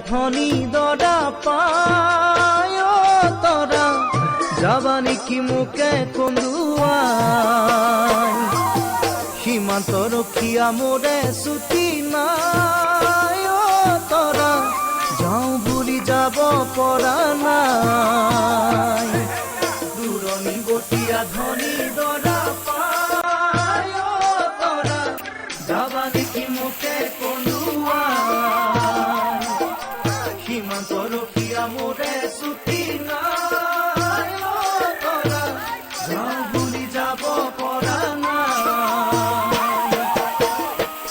ধনী দৰা পায় তৰা যাবা নেকি মোকে কন্দুৱাই সীমান্ত ৰখীয়া মোৰে ছুটি নাই তৰা যাওঁ বুলি যাব পৰা নাই দূৰণি গতীয়া ধনী দৰা পায় তৰা যাবা নেকি মোকে কন্দুৱাই সীমান্ত ৰখীয়া মোৰে ছুটি নাই তৰা যাওঁ বুলি যাব পৰা নাই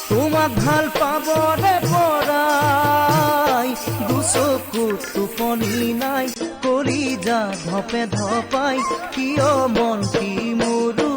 তোমাক ভাল পাবৰে পৰাই দুচকু টোপনি নাই কৰি যা ধপে ধপাই কিয় মন কি মোৰো